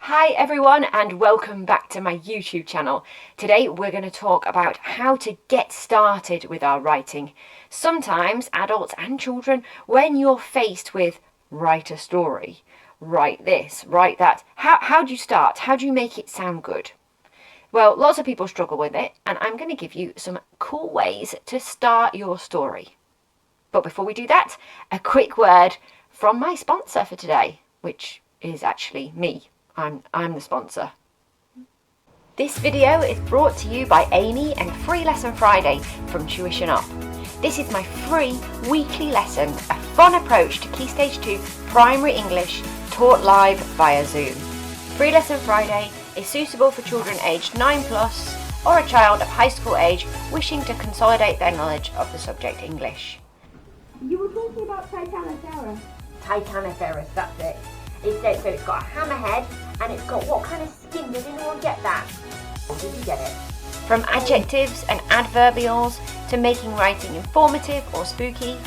Hi everyone and welcome back to my YouTube channel. Today we're going to talk about how to get started with our writing. Sometimes adults and children, when you're faced with write a story, write this, write that, how do you start? How do you make it sound good? Well, lots of people struggle with it and I'm going to give you some cool ways to start your story. But before we do that, a quick word from my sponsor for today, which is actually me. I'm the sponsor. This video is brought to you by Amy and Free Lesson Friday from Tuition Up. This is my free weekly lesson, a fun approach to Key Stage 2 primary English taught live via Zoom. Free Lesson Friday is suitable for children aged 9+ or a child of high school age wishing to consolidate their knowledge of the subject English. You were talking about Titanosaurus. Titanosaurus, that's it. So it's got a hammerhead and it's got what kind of skin? Does anyone get that? Or did you get it? From adjectives and adverbials to making writing informative or spooky,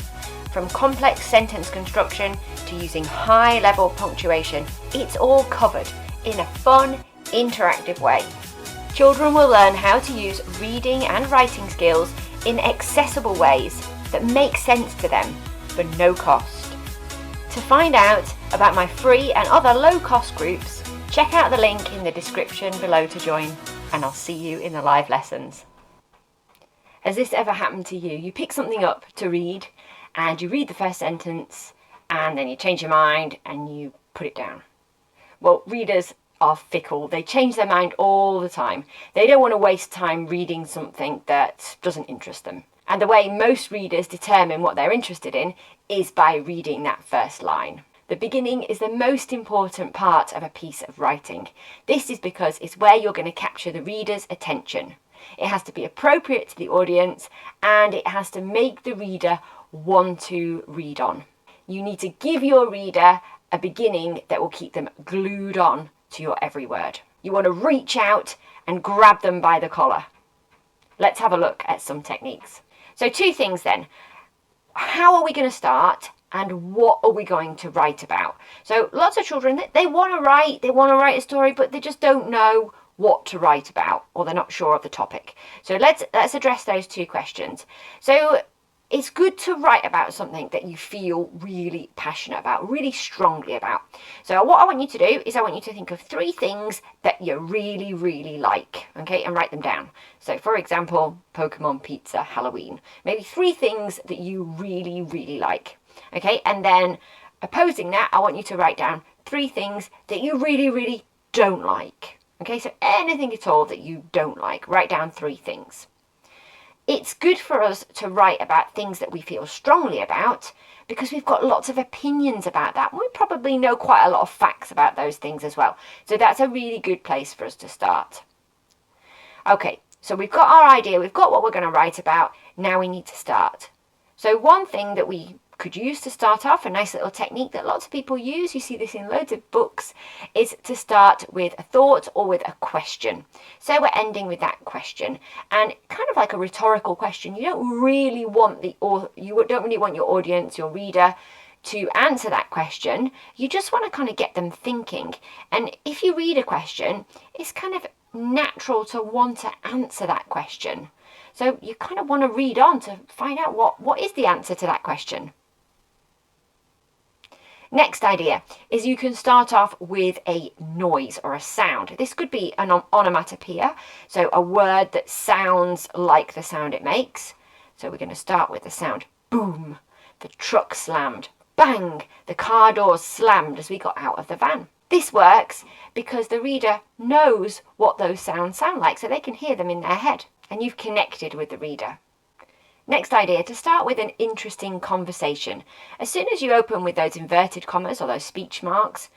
from complex sentence construction to using high-level punctuation, it's all covered in a fun, interactive way. Children will learn how to use reading and writing skills in accessible ways that make sense to them for no cost. To find out about my free and other low-cost groups, check out the link in the description below to join, and I'll see you in the live lessons. Has this ever happened to you? You pick something up to read, and you read the first sentence, and then you change your mind, and you put it down. Well, readers are fickle. They change their mind all the time. They don't want to waste time reading something that doesn't interest them. And the way most readers determine what they're interested in is by reading that first line. The beginning is the most important part of a piece of writing. This is because it's where you're going to capture the reader's attention. It has to be appropriate to the audience and it has to make the reader want to read on. You need to give your reader a beginning that will keep them glued on to your every word. You want to reach out and grab them by the collar. Let's have a look at some techniques. So 2 things then. How are we going to start and what are we going to write about? So lots of children, they want to write a story, but they just don't know what to write about or they're not sure of the topic. So let's address those 2 questions. So it's good to write about something that you feel really passionate about, really strongly about. So what I want you to do is I want you to think of 3 things that you really, really like, okay, and write them down. So for example, Pokemon, pizza, Halloween. Maybe 3 things that you really, really like, okay? And then opposing that, I want you to write down 3 things that you really, really don't like. Okay, so anything at all that you don't like, write down 3 things. It's good for us to write about things that we feel strongly about because we've got lots of opinions about that. We probably know quite a lot of facts about those things as well. So that's a really good place for us to start. Okay, so we've got our idea, we've got what we're going to write about. Now we need to start. So one thing that we could use to start off, a nice little technique that lots of people use, you see this in loads of books, is to start with a thought or with a question. So we're ending with that question, and kind of like a rhetorical question. You don't really want your audience, your reader, to answer that question. You just want to kind of get them thinking. And if you read a question, it's kind of natural to want to answer that question. So you kind of want to read on to find out what is the answer to that question. Next idea is you can start off with a noise or a sound. This could be an onomatopoeia, so a word that sounds like the sound it makes. So we're going to start with the sound boom, the truck slammed, bang, the car doors slammed as we got out of the van. This works because the reader knows what those sounds sound like, so they can hear them in their head, and you've connected with the reader. Next idea, to start with an interesting conversation. As soon as you open with those inverted commas or those speech marks,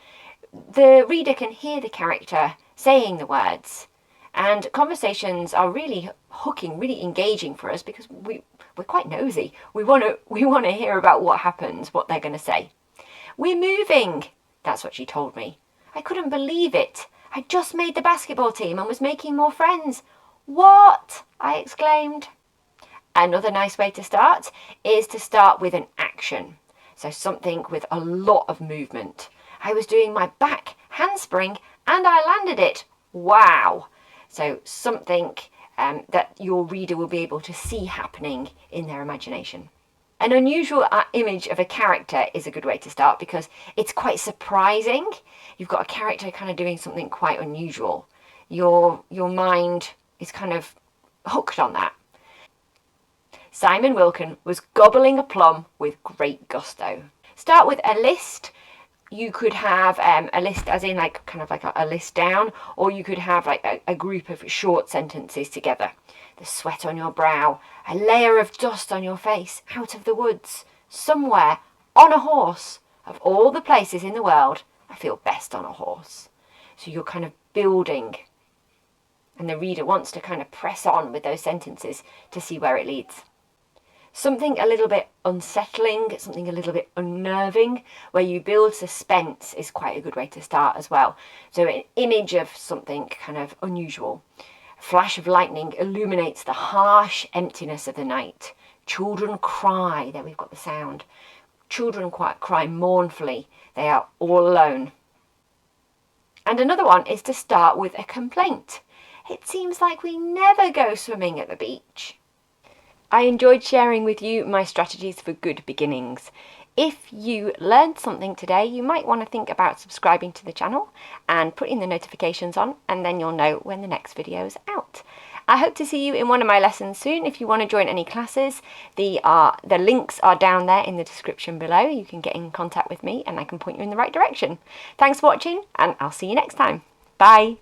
the reader can hear the character saying the words. And conversations are really hooking, really engaging for us because we're quite nosy. We want to hear about what happens, what they're going to say. We're moving, that's what she told me. I couldn't believe it. I just made the basketball team and was making more friends. What? I exclaimed. Another nice way to start is to start with an action. So something with a lot of movement. I was doing my back handspring And I landed it. Wow. So something that your reader will be able to see happening in their imagination. An unusual image of a character is a good way to start because it's quite surprising. You've got a character kind of doing something quite unusual. Your mind is kind of hooked on that. Simon Wilkin was gobbling a plum with great gusto. Start with a list. You could have a list as in like kind of like a list down, or you could have like a group of short sentences together. The sweat on your brow, a layer of dust on your face, out of the woods, somewhere, on a horse. Of all the places in the world, I feel best on a horse. So you're kind of building, and the reader wants to kind of press on with those sentences to see where it leads. Something a little bit unsettling, something a little bit unnerving, where you build suspense is quite a good way to start as well. So an image of something kind of unusual. A flash of lightning illuminates the harsh emptiness of the night. Children cry, there we've got the sound. Children cry mournfully, they are all alone. And another one is to start with a complaint. It seems like we never go swimming at the beach. I enjoyed sharing with you my strategies for good beginnings. If you learned something today, you might want to think about subscribing to the channel and putting the notifications on, and then you'll know when the next video is out. I hope to see you in one of my lessons soon. If you want to join any classes, the links are down there in the description below. You can get in contact with me and I can point you in the right direction. Thanks for watching, and I'll see you next time. Bye.